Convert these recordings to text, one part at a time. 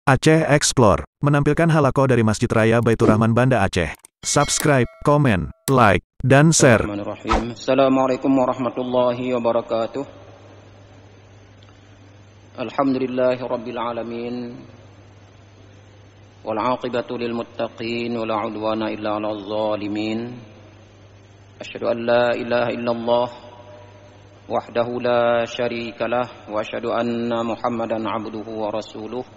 Aceh Explore menampilkan halaqah dari Masjid Raya Baitur Rahman Banda Aceh. Subscribe, komen, like, dan share. Assalamualaikum warahmatullahi wabarakatuh. Alhamdulillahi rabbil alamin. Wal aqibatu lil muttaqin wa la udwana illa 'alal zalimin. Asyhadu an la ilaha illallah wahdahu la syarikalah wa asyhadu anna Muhammadan 'abduhu wa rasuluh.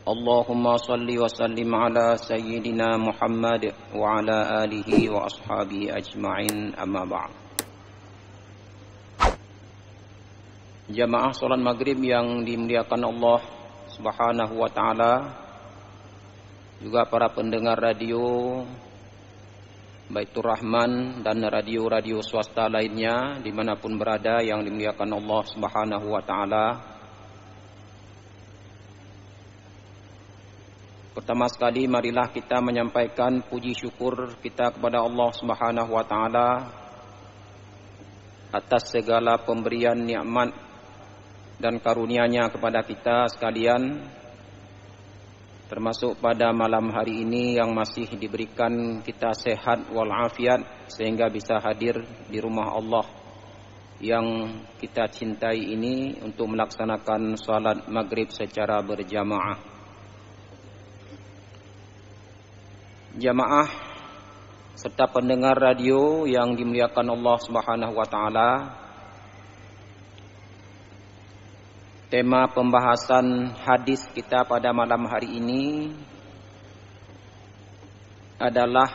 Allahumma salli wa sallim ala sayyidina Muhammad wa ala alihi wa ashabihi ajma'in, amma ba'd. Jamaah salat maghrib yang dimuliakan Allah Subhanahu wa ta'ala, juga para pendengar radio Baitur Rahman dan radio-radio swasta lainnya dimanapun berada yang dimuliakan Allah Subhanahu wa ta'ala. Pertama sekali marilah kita menyampaikan puji syukur kita kepada Allah Subhanahu wa ta'ala atas segala pemberian nikmat dan karunia-Nya kepada kita sekalian, termasuk pada malam hari ini yang masih diberikan kita sehat walafiat sehingga bisa hadir di rumah Allah yang kita cintai ini untuk melaksanakan salat maghrib secara berjamaah. Jamaah serta pendengar radio yang dimuliakan Allah Subhanahu wa ta'ala, tema pembahasan hadis kita pada malam hari ini adalah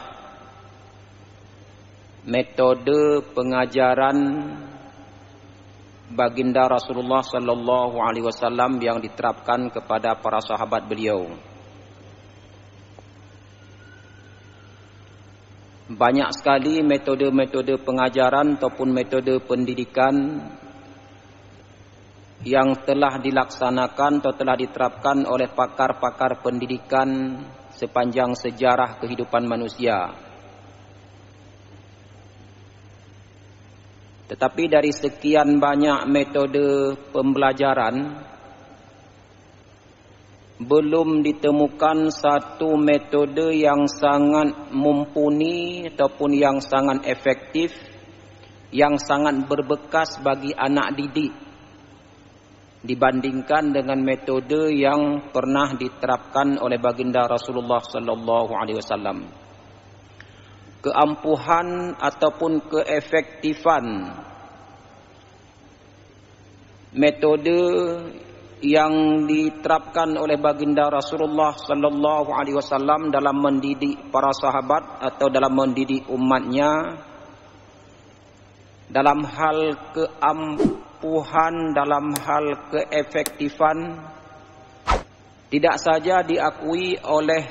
metode pengajaran baginda Rasulullah sallallahu alaihi wasallam yang diterapkan kepada para sahabat beliau. Banyak sekali metode-metode pengajaran ataupun metode pendidikan yang telah dilaksanakan atau telah diterapkan oleh pakar-pakar pendidikan sepanjang sejarah kehidupan manusia. Tetapi dari sekian banyak metode pembelajaran, belum ditemukan satu metode yang sangat mumpuni ataupun yang sangat efektif, yang sangat berbekas bagi anak didik dibandingkan dengan metode yang pernah diterapkan oleh baginda Rasulullah sallallahu alaihi wasallam. Keampuhan ataupun keefektifan metode yang diterapkan oleh baginda Rasulullah sallallahu alaihi wasallam dalam mendidik para sahabat atau dalam mendidik umatnya, dalam hal keampuhan, dalam hal keefektifan, tidak saja diakui oleh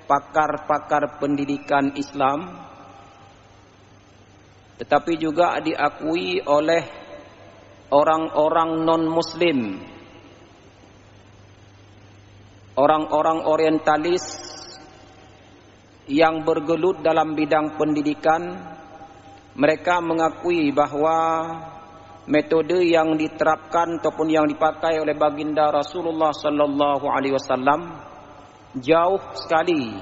pakar-pakar pendidikan Islam, tetapi juga diakui oleh orang-orang non-muslim, orang-orang orientalis yang bergelut dalam bidang pendidikan. Mereka mengakui bahwa metode yang diterapkan ataupun yang dipakai oleh baginda Rasulullah sallallahu alaihi wasallam jauh sekali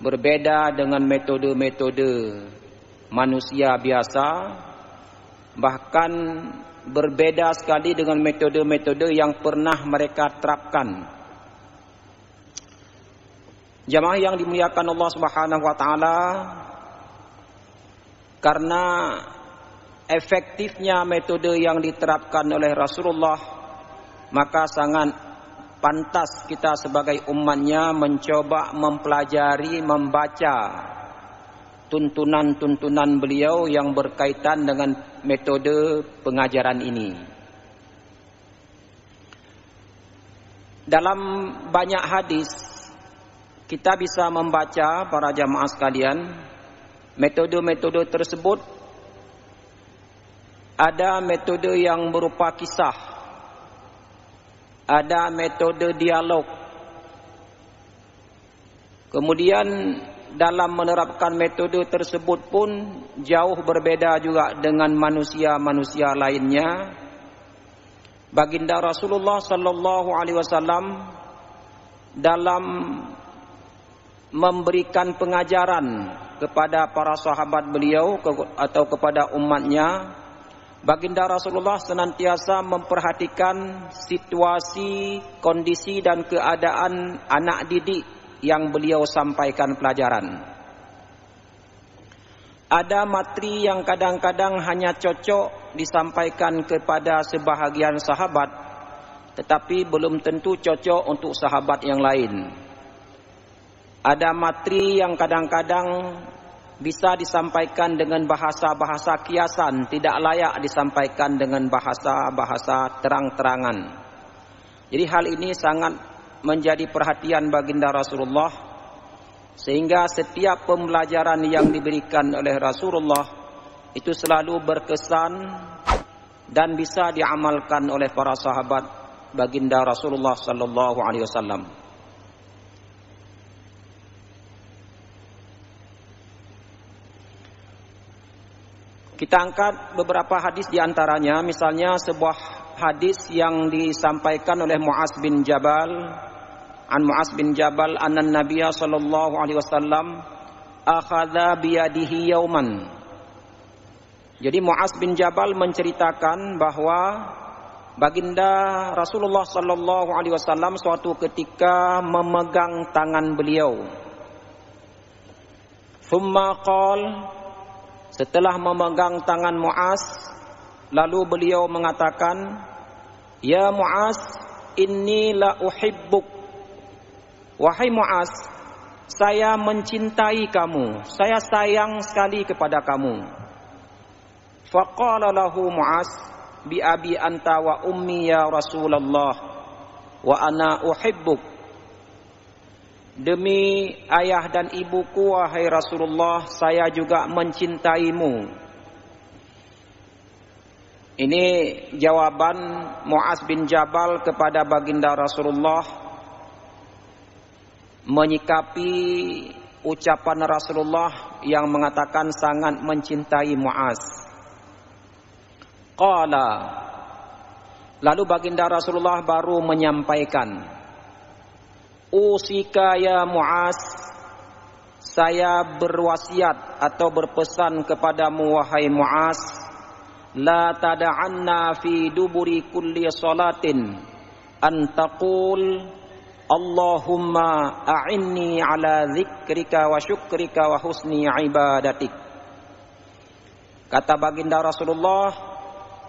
berbeda dengan metode-metode manusia biasa, bahkan berbeda sekali dengan metode-metode yang pernah mereka terapkan. Jamaah yang dimuliakan Allah Subhanahu wa ta'ala, karena efektifnya metode yang diterapkan oleh Rasulullah, maka sangat pantas kita sebagai umatnya mencoba mempelajari, membaca tuntunan-tuntunan beliau yang berkaitan dengan metode pengajaran ini. Dalam banyak hadis kita bisa membaca, para jamaah sekalian, metode-metode tersebut. Ada metode yang berupa kisah, ada metode dialog. Kemudian dalam menerapkan metode tersebut pun jauh berbeda juga dengan manusia-manusia lainnya. Baginda Rasulullah sallallahu alaihi wasallam dalam memberikan pengajaran kepada para sahabat beliau atau kepada umatnya, baginda Rasulullah senantiasa memperhatikan situasi, kondisi dan keadaan anak didik yang beliau sampaikan pelajaran. Ada materi yang kadang-kadang hanya cocok disampaikan kepada sebahagian sahabat, tetapi belum tentu cocok untuk sahabat yang lain. Ada materi yang kadang-kadang bisa disampaikan dengan bahasa-bahasa kiasan, tidak layak disampaikan dengan bahasa-bahasa terang-terangan. Jadi hal ini sangat menjadi perhatian baginda Rasulullah, sehingga setiap pembelajaran yang diberikan oleh Rasulullah itu selalu berkesan dan bisa diamalkan oleh para sahabat baginda Rasulullah sallallahu alaihi wasallam. Kita angkat beberapa hadis di antaranya, misalnya sebuah hadis yang disampaikan oleh Mu'az bin Jabal, an Mu'az bin Jabal anna Nabiyya sallallahu alaihi wasallam akhadha biyadihi yauman. Jadi Mu'az bin Jabal menceritakan bahwa baginda Rasulullah sallallahu alaihi wasallam suatu ketika memegang tangan beliau. Thumma qala, setelah memegang tangan Mu'az, lalu beliau mengatakan, "Ya Mu'az, inni la uhibbuk." Wahai Mu'az, saya mencintai kamu, saya sayang sekali kepada kamu. Faqala lahu Mu'az, bi abi anta wa ummi ya Rasulullah, wa ana uhibbuk. Demi ayah dan ibuku wahai Rasulullah, saya juga mencintaimu. Ini jawaban Mu'az bin Jabal kepada baginda Rasulullah menyikapi ucapan Rasulullah yang mengatakan sangat mencintai Mu'az. Qala, lalu baginda Rasulullah baru menyampaikan, "Usika ya Mu'az, saya berwasiat atau berpesan kepadamu wahai Mu'az, la tada'anna fi duburi kulli salatin an taqul Allahumma a'inni ala dzikrika wa syukrika wa husni ibadatik." Kata baginda Rasulullah,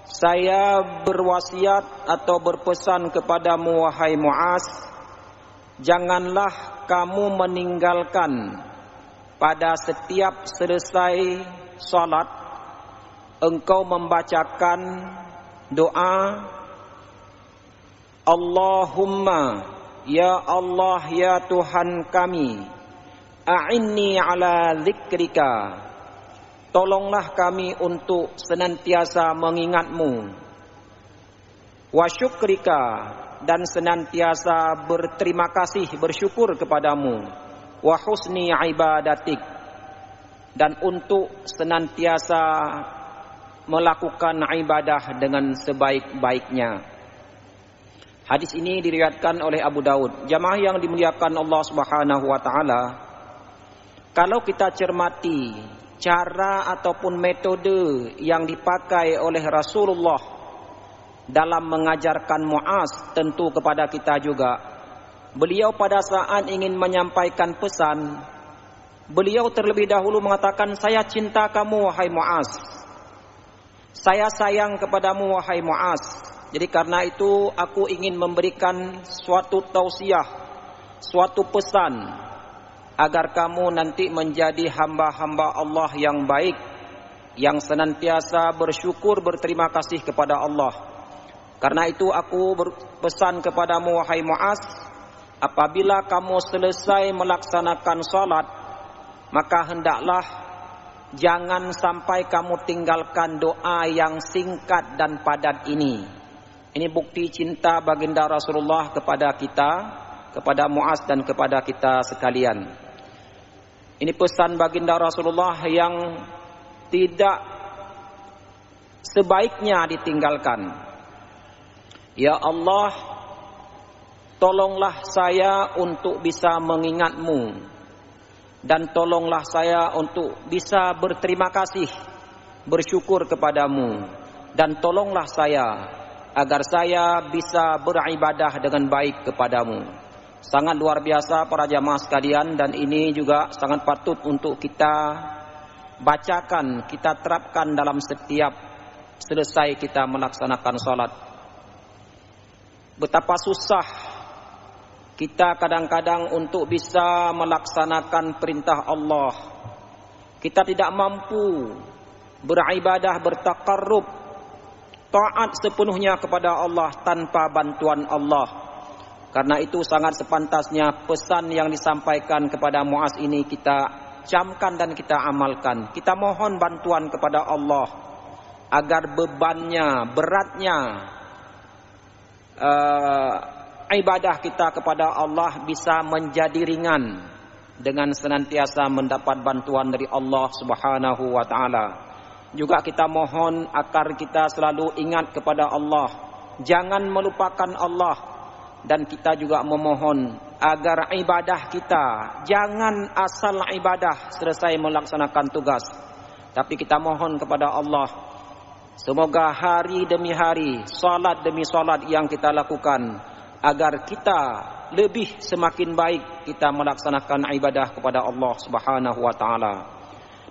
saya berwasiat atau berpesan kepadamu wahai Mu'az, janganlah kamu meninggalkan pada setiap selesai salat engkau membacakan doa, Allahumma, ya Allah ya Tuhan kami, a'inni ala dzikrika, tolonglah kami untuk senantiasa mengingatmu, wa syukrika, dan senantiasa berterima kasih, bersyukur kepadamu, wa husni ibadatik, dan untuk senantiasa melakukan ibadah dengan sebaik-baiknya. Hadis ini diriwayatkan oleh Abu Daud. Jamaah yang dimuliakan Allah Subhanahu wa taala, kalau kita cermati cara ataupun metode yang dipakai oleh Rasulullah dalam mengajarkan Mu'az, tentu kepada kita juga. Beliau pada saat ingin menyampaikan pesan, beliau terlebih dahulu mengatakan, saya cinta kamu wahai Mu'az, saya sayang kepadamu wahai Mu'az. Jadi karena itu aku ingin memberikan suatu tausiah, suatu pesan, agar kamu nanti menjadi hamba-hamba Allah yang baik, yang senantiasa bersyukur, berterima kasih kepada Allah. Karena itu aku berpesan kepadamu wahai Mu'az, apabila kamu selesai melaksanakan salat, maka hendaklah jangan sampai kamu tinggalkan doa yang singkat dan padat ini. Ini bukti cinta baginda Rasulullah kepada kita, kepada Mu'az dan kepada kita sekalian. Ini pesan baginda Rasulullah yang tidak sebaiknya ditinggalkan. Ya Allah, tolonglah saya untuk bisa mengingatmu, dan tolonglah saya untuk bisa berterima kasih, bersyukur kepadamu, dan tolonglah saya agar saya bisa beribadah dengan baik kepadamu. Sangat luar biasa para jamaah sekalian, dan ini juga sangat patut untuk kita bacakan, kita terapkan dalam setiap selesai kita melaksanakan salat. Betapa susah kita kadang-kadang untuk bisa melaksanakan perintah Allah. Kita tidak mampu beribadah, bertakarrub, taat sepenuhnya kepada Allah tanpa bantuan Allah. Karena itu sangat sepantasnya pesan yang disampaikan kepada Muaz ini kita camkan dan kita amalkan. Kita mohon bantuan kepada Allah agar bebannya, beratnya ibadah kita kepada Allah bisa menjadi ringan dengan senantiasa mendapat bantuan dari Allah Subhanahu wa taala. Juga kita mohon agar kita selalu ingat kepada Allah, jangan melupakan Allah. Dan kita juga memohon agar ibadah kita jangan asal ibadah selesai melaksanakan tugas, tapi kita mohon kepada Allah semoga hari demi hari, salat demi salat yang kita lakukan, agar kita lebih semakin baik kita melaksanakan ibadah kepada Allah Subhanahu wa taala.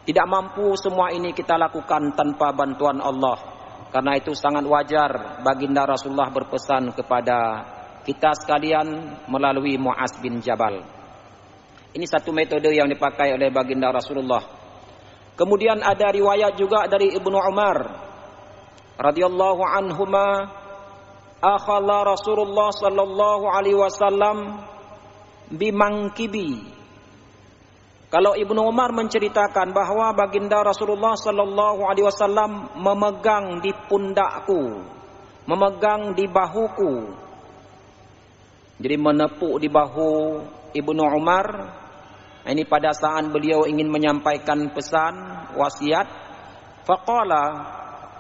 Tidak mampu semua ini kita lakukan tanpa bantuan Allah. Karena itu sangat wajar baginda Rasulullah berpesan kepada kita sekalian melalui Muaz bin Jabal. Ini satu metode yang dipakai oleh baginda Rasulullah. Kemudian ada riwayat juga dari Ibnu Umar radhiyallahu anhuma, akhala Rasulullah sallallahu alaihi wasallam bimangkibi. Kalau Ibnu Umar menceritakan bahwa baginda Rasulullah sallallahu alaihi wasallam memegang di pundakku, memegang di bahuku. Jadi menepuk di bahu Ibnu Umar. Ini pada saat beliau ingin menyampaikan pesan, wasiat. Faqala,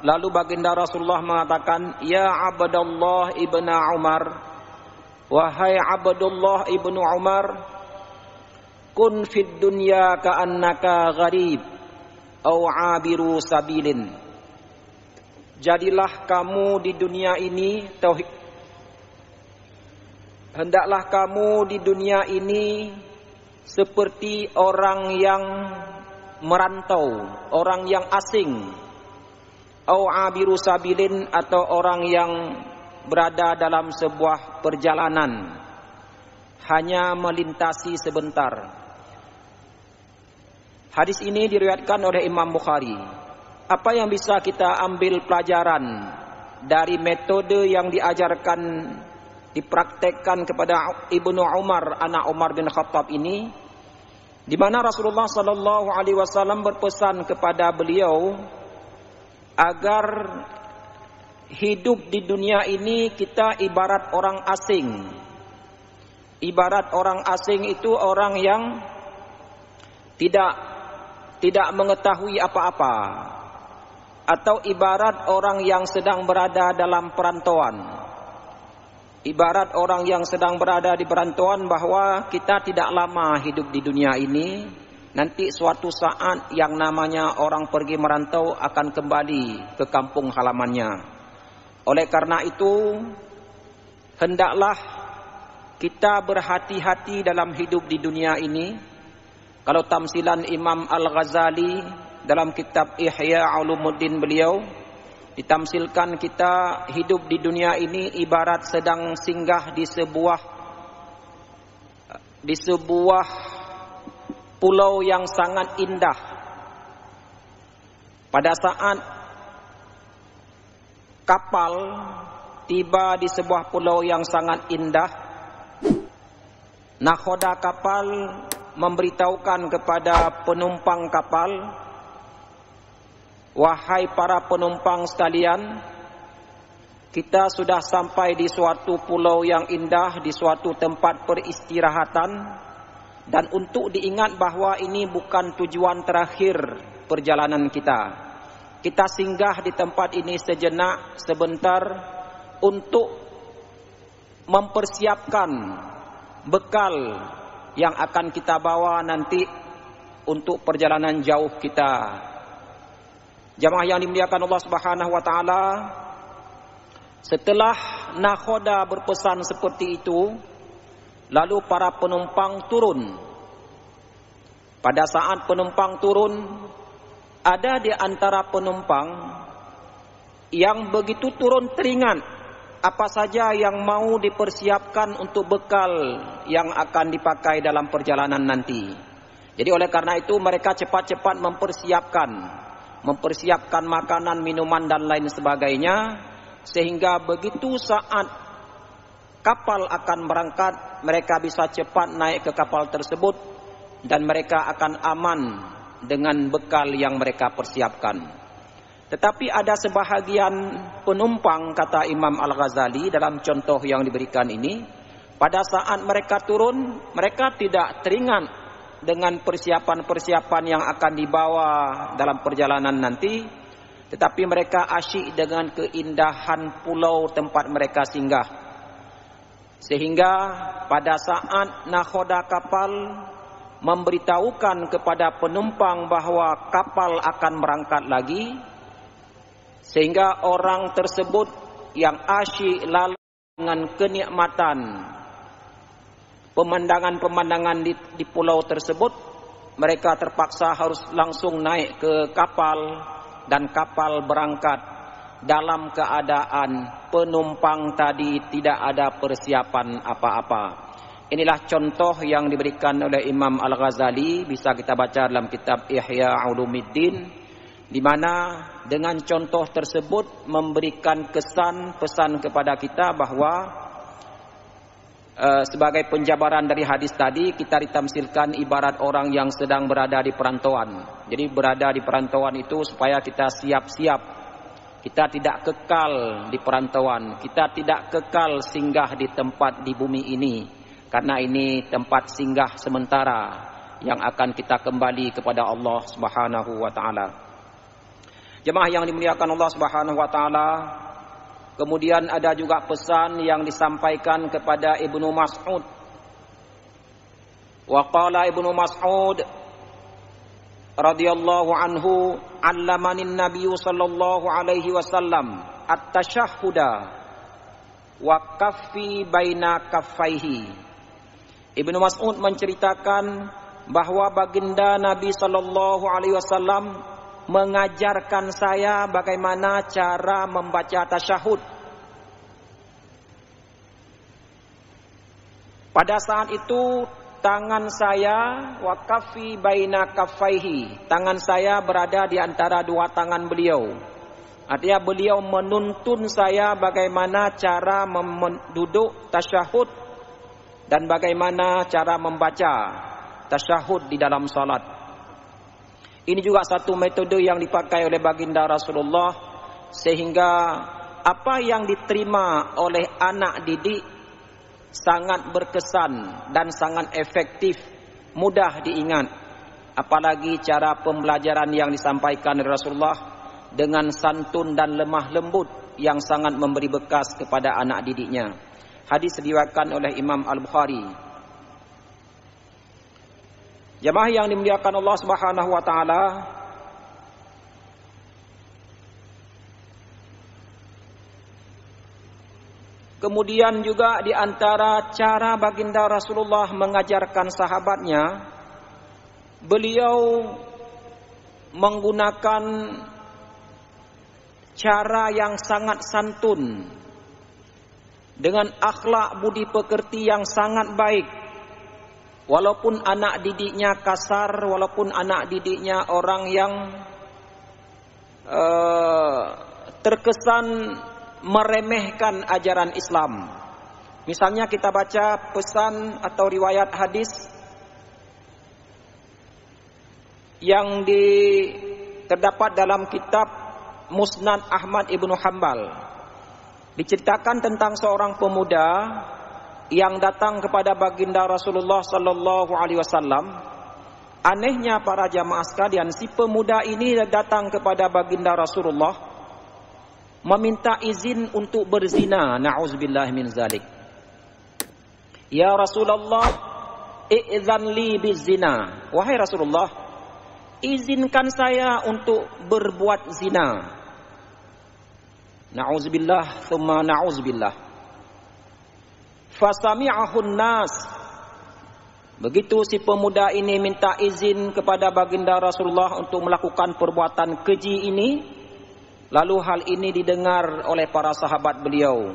lalu baginda Rasulullah mengatakan, ya Abdullah ibnu Umar, wahai Abdullah ibnu Umar, kun fid dunya ka'annaka gharib au abiru sabilin. Jadilah kamu di dunia ini hendaklah kamu di dunia ini seperti orang yang merantau, orang yang asing, au abiru sabilin, atau orang yang berada dalam sebuah perjalanan, hanya melintasi sebentar. Hadis ini diriwayatkan oleh Imam Bukhari. Apa yang bisa kita ambil pelajaran dari metode yang diajarkan, dipraktekkan kepada Ibnu Umar, anak Umar bin Khattab ini, di mana Rasulullah sallallahu alaihi wasallam berpesan kepada beliau agar hidup di dunia ini kita ibarat orang asing. Ibarat orang asing itu orang yang tidak mengetahui apa-apa, atau ibarat orang yang sedang berada dalam perantauan. Ibarat orang yang sedang berada di perantauan, bahwa kita tidak lama hidup di dunia ini. Nanti suatu saat yang namanya orang pergi merantau akan kembali ke kampung halamannya. Oleh karena itu, hendaklah kita berhati-hati dalam hidup di dunia ini. Kalau tamsilan Imam Al-Ghazali dalam kitab Ihya Ulumuddin beliau, ditamsilkan kita hidup di dunia ini ibarat sedang singgah di sebuah pulau yang sangat indah. Pada saat kapal tiba di sebuah pulau yang sangat indah, nakhoda kapal memberitahukan kepada penumpang kapal, wahai para penumpang sekalian, kita sudah sampai di suatu pulau yang indah, di suatu tempat peristirahatan, dan untuk diingat bahwa ini bukan tujuan terakhir perjalanan kita. Kita singgah di tempat ini sejenak, sebentar, untuk mempersiapkan bekal yang akan kita bawa nanti untuk perjalanan jauh kita. Jamaah yang dimuliakan Allah Subhanahu wa taala, setelah nakhoda berpesan seperti itu, lalu para penumpang turun. Pada saat penumpang turun, ada di antara penumpang yang begitu turun teringat apa saja yang mau dipersiapkan untuk bekal yang akan dipakai dalam perjalanan nanti. Jadi oleh karena itu mereka cepat-cepat mempersiapkan makanan, minuman dan lain sebagainya, sehingga begitu saat kapal akan berangkat, mereka bisa cepat naik ke kapal tersebut dan mereka akan aman dengan bekal yang mereka persiapkan. Tetapi ada sebahagian penumpang, kata Imam Al-Ghazali dalam contoh yang diberikan ini, pada saat mereka turun, mereka tidak teringat dengan persiapan-persiapan yang akan dibawa dalam perjalanan nanti, tetapi mereka asyik dengan keindahan pulau tempat mereka singgah. Sehingga pada saat nakhoda kapal memberitahukan kepada penumpang bahwa kapal akan berangkat lagi, sehingga orang tersebut yang asyik lalu dengan kenikmatan pemandangan-pemandangan di pulau tersebut, mereka terpaksa harus langsung naik ke kapal dan kapal berangkat dalam keadaan penumpang tadi tidak ada persiapan apa-apa. Inilah contoh yang diberikan oleh Imam Al-Ghazali, bisa kita baca dalam kitab Ihya Ulumuddin, di mana dengan contoh tersebut memberikan pesan kepada kita bahwa sebagai penjabaran dari hadis tadi, kita ditamsilkan ibarat orang yang sedang berada di perantauan. Jadi berada di perantauan itu supaya kita siap-siap. Kita tidak kekal di perantauan, kita tidak kekal singgah di tempat di bumi ini, karena ini tempat singgah sementara yang akan kita kembali kepada Allah Subhanahu wa taala. Jemaah yang dimuliakan Allah Subhanahu wa taala, kemudian ada juga pesan yang disampaikan kepada Ibnu Mas'ud. Wa qala Ibnu Mas'ud radhiyallahu anhu, 'allamanin nabiyyu sallallahu alaihi wasallam at-tashahhuda wa kaffi baina kaffaihi. Ibnu Mas'ud menceritakan bahwa baginda Nabi sallallahu alaihi wasallam mengajarkan saya bagaimana cara membaca tasyahud. Pada saat itu tangan saya waqafi baina kaffaihi, tangan saya berada di antara dua tangan beliau. Artinya beliau menuntun saya bagaimana cara duduk tasyahud dan bagaimana cara membaca tasyahud di dalam salat. Ini juga satu metode yang dipakai oleh baginda Rasulullah, sehingga apa yang diterima oleh anak didik sangat berkesan dan sangat efektif, mudah diingat. Apalagi cara pembelajaran yang disampaikan oleh Rasulullah dengan santun dan lemah lembut yang sangat memberi bekas kepada anak didiknya. Hadis diriwayatkan oleh Imam Al-Bukhari. Jemaah yang dimuliakan Allah Subhanahu wa taala, kemudian juga di antara cara baginda Rasulullah mengajarkan sahabatnya, beliau menggunakan cara yang sangat santun dengan akhlak budi pekerti yang sangat baik. Walaupun anak didiknya kasar, walaupun anak didiknya orang yang terkesan meremehkan ajaran Islam. Misalnya kita baca pesan atau riwayat hadis yang terdapat dalam kitab Musnad Ahmad Ibnu Hanbal. Diceritakan tentang seorang pemuda yang datang kepada baginda Rasulullah sallallahu alaihi wasallam. Anehnya para jamaah sekalian, si pemuda ini datang kepada baginda Rasulullah meminta izin untuk berzina, na'udzubillah min zalik. Ya Rasulullah, i'dzan li bizina. Wahai Rasulullah, izinkan saya untuk berbuat zina. Na'udzubillah, thumma na'udzubillah. Fasami'ahun nas. Begitu si pemuda ini minta izin kepada baginda Rasulullah untuk melakukan perbuatan keji ini, lalu hal ini didengar oleh para sahabat beliau.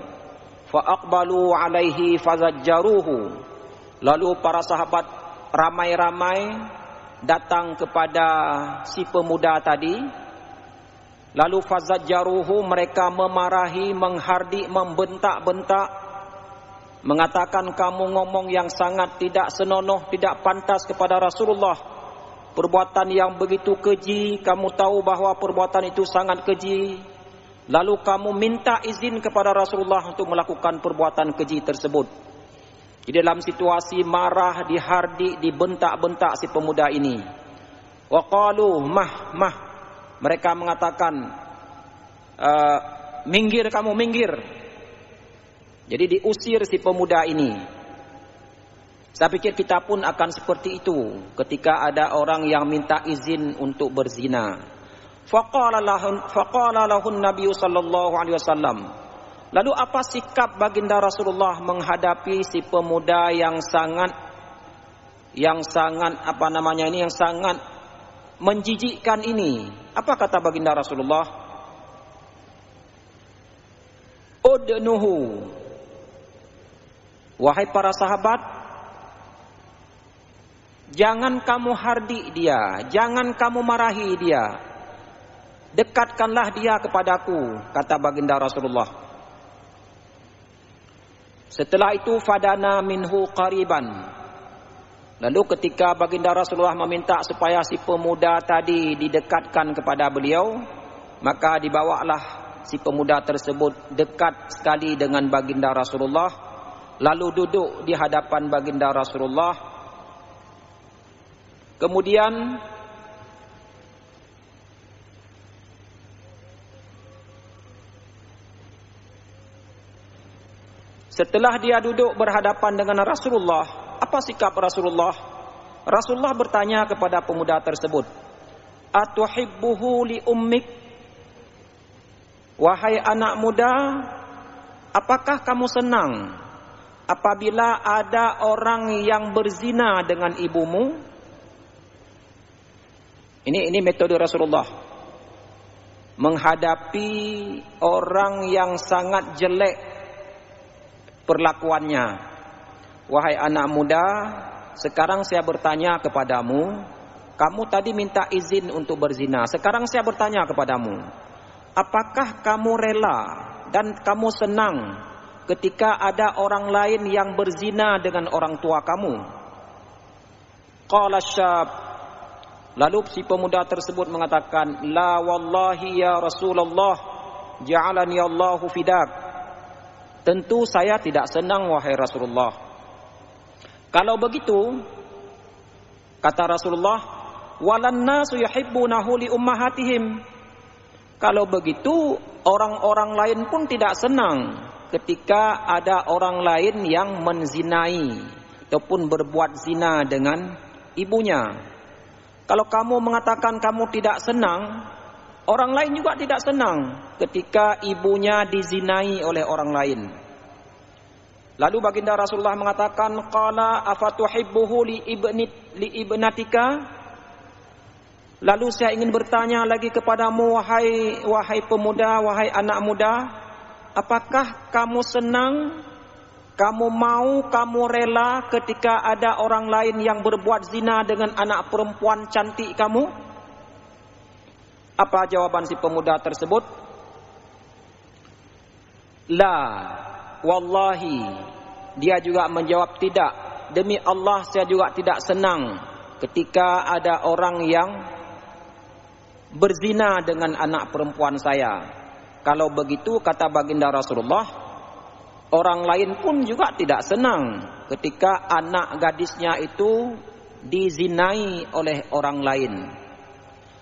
Fa'aqbalu alaihi fazajjaruhu. Lalu para sahabat ramai-ramai datang kepada si pemuda tadi. Lalu fazajjaruhu, mereka memarahi, menghardik, membentak-bentak, mengatakan kamu ngomong yang sangat tidak senonoh, tidak pantas kepada Rasulullah. Perbuatan yang begitu keji, kamu tahu bahwa perbuatan itu sangat keji. Lalu kamu minta izin kepada Rasulullah untuk melakukan perbuatan keji tersebut. Di dalam situasi marah, dihardik, dibentak-bentak si pemuda ini. Wa qalu mah. Mereka mengatakan, minggir kamu, minggir. Jadi diusir si pemuda ini. Saya pikir kita pun akan seperti itu ketika ada orang yang minta izin untuk berzina. Faqala lahun Nabi sallallahu alaihi wasallam. Lalu apa sikap baginda Rasulullah menghadapi si pemuda yang sangat menjijikkan ini? Apa kata baginda Rasulullah? Udnuhu. Wahai para sahabat, jangan kamu hardik dia, jangan kamu marahi dia. Dekatkanlah dia kepadaku, kata baginda Rasulullah. Setelah itu fadana minhu qariban. Lalu ketika baginda Rasulullah meminta supaya si pemuda tadi didekatkan kepada beliau, maka dibawalah si pemuda tersebut dekat sekali dengan baginda Rasulullah. Lalu duduk di hadapan baginda Rasulullah. Kemudian setelah dia duduk berhadapan dengan Rasulullah, apa sikap Rasulullah? Rasulullah bertanya kepada pemuda tersebut, "Atuhibbuhu li ummik?" Wahai anak muda, apakah kamu senang apabila ada orang yang berzina dengan ibumu? Ini metode Rasulullah menghadapi orang yang sangat jelek perlakuannya. Wahai anak muda, sekarang saya bertanya kepadamu, kamu tadi minta izin untuk berzina. Sekarang saya bertanya kepadamu, apakah kamu rela dan kamu senang ketika ada orang lain yang berzina dengan orang tua kamu? Qala syab. Lalu si pemuda tersebut mengatakan, la wallahi ya Rasulullah, ja'alani Allahu fidak. Tentu saya tidak senang wahai Rasulullah. Kalau begitu, kata Rasulullah, walan nasu yuhibbunahu li ummahatihim. Kalau begitu, orang-orang lain pun tidak senang ketika ada orang lain yang menzinai ataupun berbuat zina dengan ibunya. Kalau kamu mengatakan kamu tidak senang, orang lain juga tidak senang ketika ibunya dizinai oleh orang lain. Lalu baginda Rasulullah mengatakan, qala afatuhibbuhu li ibnatika? Lalu saya ingin bertanya lagi kepadamu, wahai pemuda, wahai anak muda, apakah kamu senang, kamu mau, kamu rela ketika ada orang lain yang berbuat zina dengan anak perempuan cantik kamu? Apa jawaban si pemuda tersebut? La, wallahi. Dia juga menjawab tidak. Demi Allah saya juga tidak senang ketika ada orang yang berzina dengan anak perempuan saya. Kalau begitu, kata baginda Rasulullah, orang lain pun juga tidak senang ketika anak gadisnya itu dizinai oleh orang lain.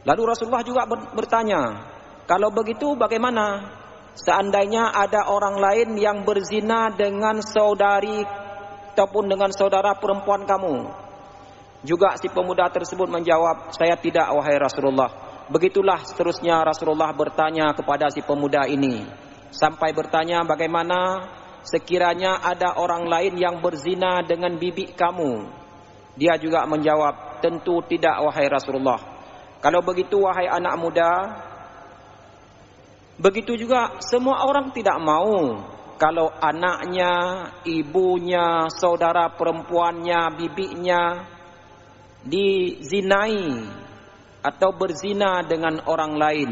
Lalu Rasulullah juga bertanya, kalau begitu bagaimana seandainya ada orang lain yang berzina dengan saudari ataupun dengan saudara perempuan kamu? Juga si pemuda tersebut menjawab, saya tidak wahai Rasulullah. Begitulah seterusnya Rasulullah bertanya kepada si pemuda ini. Sampai bertanya, bagaimana sekiranya ada orang lain yang berzina dengan bibi kamu? Dia juga menjawab, tentu tidak wahai Rasulullah. Kalau begitu wahai anak muda, begitu juga semua orang tidak mau kalau anaknya, ibunya, saudara perempuannya, bibinya dizinai atau berzina dengan orang lain,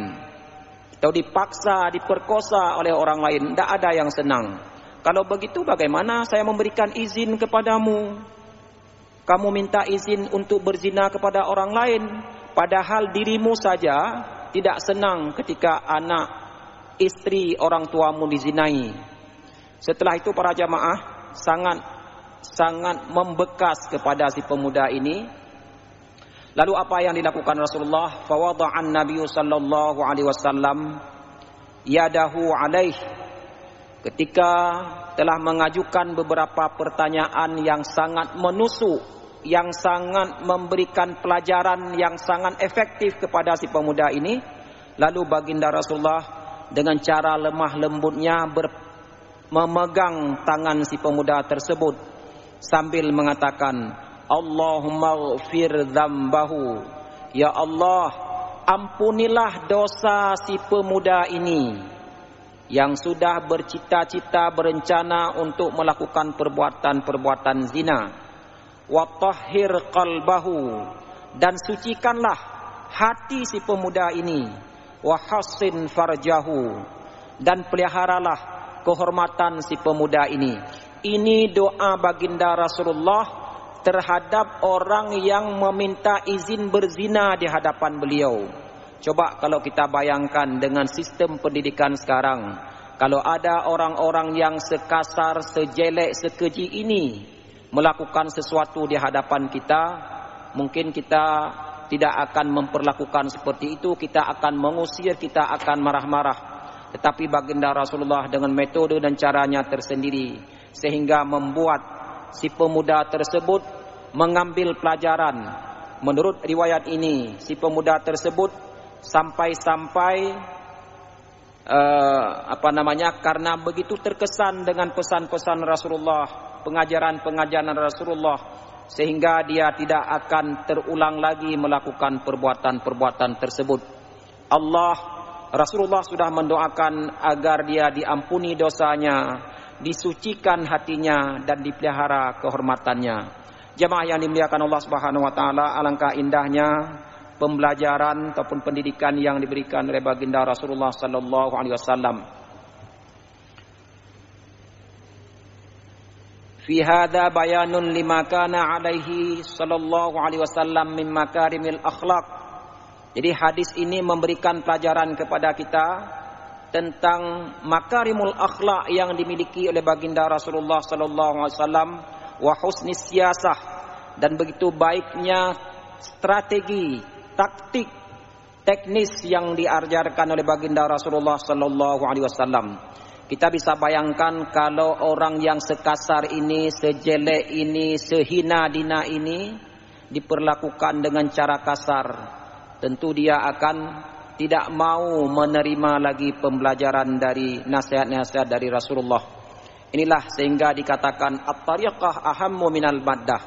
atau dipaksa, diperkosa oleh orang lain. Tidak ada yang senang. Kalau begitu bagaimana saya memberikan izin kepadamu? Kamu minta izin untuk berzina kepada orang lain, padahal dirimu saja tidak senang ketika anak, istri, orang tuamu dizinai. Setelah itu para jamaah sangat membekas kepada si pemuda ini. Lalu apa yang dilakukan Rasulullah? Fawada'an Nabi sallallahu alaihi wasallam yadahu alaih. Ketika telah mengajukan beberapa pertanyaan yang sangat menusuk, yang sangat memberikan pelajaran yang sangat efektif kepada si pemuda ini, lalu baginda Rasulullah dengan cara lemah lembutnya memegang tangan si pemuda tersebut sambil mengatakan, Allahumma ghfir dzambahu. Ya Allah, ampunilah dosa si pemuda ini yang sudah bercita-cita berencana untuk melakukan perbuatan-perbuatan zina. Wa tahhir qalbahu, dan sucikanlah hati si pemuda ini. Wa hassin farjahu, dan peliharalah kehormatan si pemuda ini. Ini doa baginda Rasulullah terhadap orang yang meminta izin berzina di hadapan beliau. Coba kalau kita bayangkan dengan sistem pendidikan sekarang, kalau ada orang-orang yang sekasar, sejelek, sekeji ini melakukan sesuatu di hadapan kita, mungkin kita tidak akan memperlakukan seperti itu, kita akan mengusir, kita akan marah-marah. Tetapi baginda Rasulullah dengan metode dan caranya tersendiri, sehingga membuat si pemuda tersebut mengambil pelajaran. Menurut riwayat ini, si pemuda tersebut sampai-sampai karena begitu terkesan dengan pesan-pesan Rasulullah, pengajaran-pengajaran Rasulullah, sehingga dia tidak akan terulang lagi melakukan perbuatan-perbuatan tersebut. Rasulullah sudah mendoakan agar dia diampuni dosanya, disucikan hatinya, dan dipelihara kehormatannya. Jemaah yang dimuliakan Allah Subhanahu wa taala, alangkah indahnya pembelajaran ataupun pendidikan yang diberikan oleh baginda Rasulullah sallallahu alaihi wasallam. Fi hadza bayanun lima kana alaihi sallallahu alaihi wasallam min makarimil akhlaq. Jadi hadis ini memberikan pelajaran kepada kita tentang makarimul akhlak yang dimiliki oleh baginda Rasulullah sallallahu alaihi wasallam, wa husnis siyasah, dan begitu baiknya strategi, taktik, teknis yang diajarkan oleh baginda Rasulullah sallallahu alaihi wasallam. Kita bisa bayangkan kalau orang yang sekasar ini, sejelek ini, sehina dina ini diperlakukan dengan cara kasar, tentu dia akan tidak mau menerima lagi pembelajaran dari nasihat-nasihat dari Rasulullah. Inilah sehingga dikatakan at-tariqah ahammu minal maddah,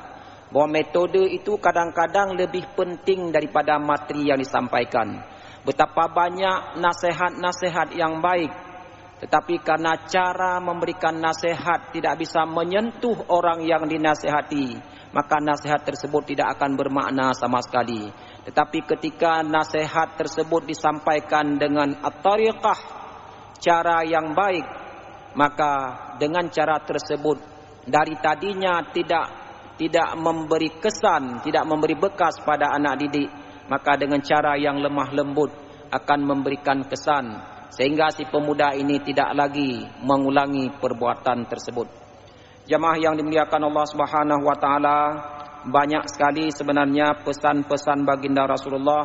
bahwa metode itu kadang-kadang lebih penting daripada materi yang disampaikan. Betapa banyak nasihat-nasihat yang baik, tetapi karena cara memberikan nasihat tidak bisa menyentuh orang yang dinasihati, maka nasihat tersebut tidak akan bermakna sama sekali. Tetapi ketika nasihat tersebut disampaikan dengan at-tariqah, cara yang baik, maka dengan cara tersebut dari tadinya tidak memberi kesan, tidak memberi bekas pada anak didik, maka dengan cara yang lemah lembut akan memberikan kesan, sehingga si pemuda ini tidak lagi mengulangi perbuatan tersebut. Jamaah yang dimuliakan Allah Subhanahu wa taala, banyak sekali sebenarnya pesan-pesan baginda Rasulullah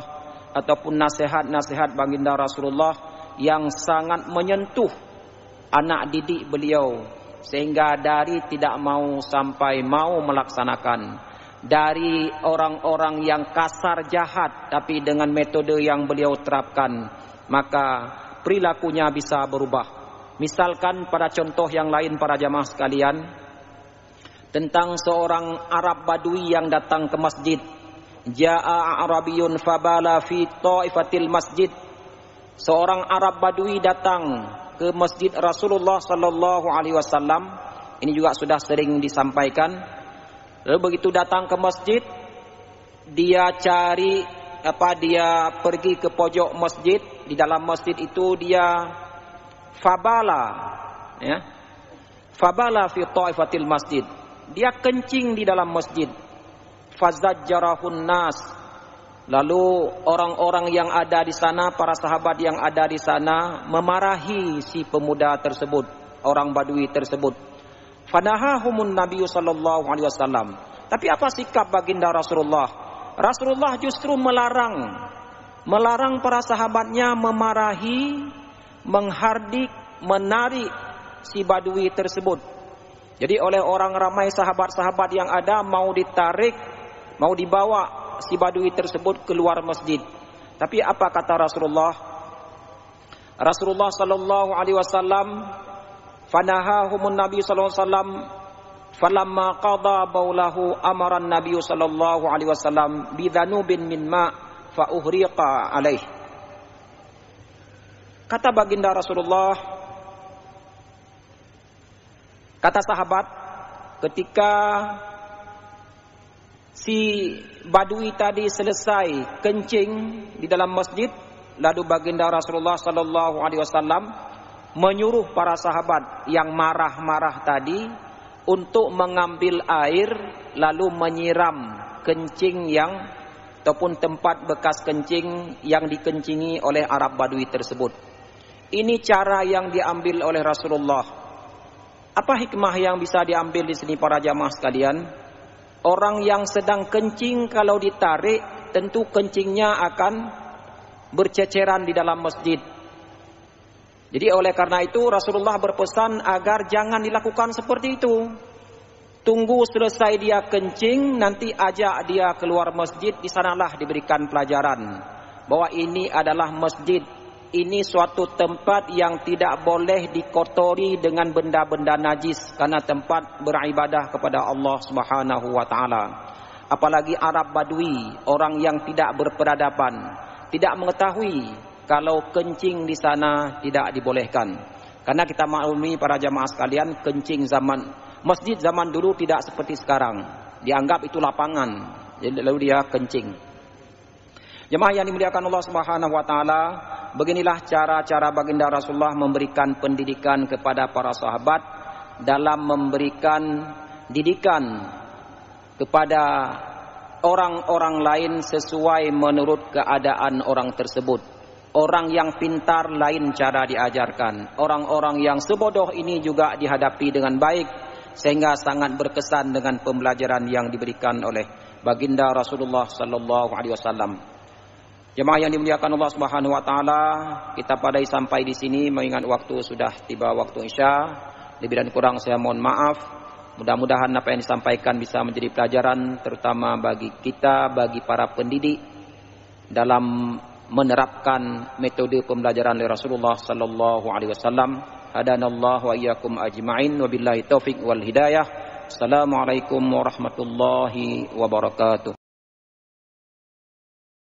ataupun nasihat-nasihat baginda Rasulullah yang sangat menyentuh anak didik beliau, sehingga dari tidak mau sampai mau melaksanakan, dari orang-orang yang kasar jahat tapi dengan metode yang beliau terapkan, maka perilakunya bisa berubah. Misalkan pada contoh yang lain para jamaah sekalian, tentang seorang Arab Badui yang datang ke masjid. Ja'a Arabiyun fabala fi ta'ifatil masjid. Seorang Arab Badui datang ke masjid Rasulullah sallallahu alaihi wasallam. Ini juga sudah sering disampaikan. Lalu begitu datang ke masjid, dia pergi ke pojok masjid. Di dalam masjid itu dia fabala, ya. Fabala fi ta'ifatil masjid. Dia kencing di dalam masjid. Fazajjarahun nas. Lalu orang-orang yang ada di sana, para sahabat yang ada di sana memarahi si pemuda tersebut, orang Badui tersebut. Fanahahumun Nabi sallallahu alaihi wasallam. Tapi apa sikap baginda Rasulullah? Rasulullah justru melarang para sahabatnya memarahi, menghardik, menarik si Badui tersebut. Jadi oleh orang ramai sahabat-sahabat yang ada mau ditarik, mau dibawa si Badui tersebut keluar masjid. Tapi apa kata Rasulullah? Rasulullah sallallahu alaihi wasallam, fanahahumun Nabi sallallahu alaihi wasallam, falamma qada baulahu amara Nabi sallallahu alaihi wasallam bidhanubin min ma fa uhriqa alaih. Kata baginda Rasulullah, kata sahabat, ketika si Badui tadi selesai kencing di dalam masjid, lalu baginda Rasulullah sallallahu alaihi wasallam menyuruh para sahabat yang marah-marah tadi untuk mengambil air lalu menyiram kencing ataupun tempat bekas kencing yang dikencingi oleh Arab Badui tersebut. Ini cara yang diambil oleh Rasulullah. Apa hikmah yang bisa diambil di sini para jamaah sekalian? Orang yang sedang kencing kalau ditarik, tentu kencingnya akan berceceran di dalam masjid. Jadi oleh karena itu Rasulullah berpesan agar jangan dilakukan seperti itu. Tunggu selesai dia kencing, nanti ajak dia keluar masjid, di sanalah diberikan pelajaran bahwa ini adalah masjid. Ini suatu tempat yang tidak boleh dikotori dengan benda-benda najis, karena tempat beribadah kepada Allah Subhanahu wa taala. Apalagi Arab Badui, orang yang tidak berperadaban, tidak mengetahui kalau kencing di sana tidak dibolehkan. Karena kita maklumi para jamaah sekalian, kencing masjid zaman dulu tidak seperti sekarang. Dianggap itu lapangan, lalu dia kencing. Jemaah yang dimuliakan Allah Subhanahu wa taala, beginilah cara-cara baginda Rasulullah memberikan pendidikan kepada para sahabat dalam memberikan didikan kepada orang-orang lain sesuai menurut keadaan orang tersebut. Orang yang pintar lain cara diajarkan. Orang-orang yang sebodoh ini juga dihadapi dengan baik, sehingga sangat berkesan dengan pembelajaran yang diberikan oleh baginda Rasulullah sallallahu alaihi wasallam. Jemaah yang dimuliakan Allah Subhanahu wa taala, kita padai sampai di sini mengingat waktu sudah tiba waktu Isya. Lebih dan kurang saya mohon maaf. Mudah-mudahan apa yang disampaikan bisa menjadi pelajaran terutama bagi kita, bagi para pendidik dalam menerapkan metode pembelajaran oleh Rasulullah sallallahu alaihi wasallam. Hadanallahu wa iyyakum ajma'in wa billahi taufik wal hidayah. Assalamualaikum warahmatullahi wabarakatuh.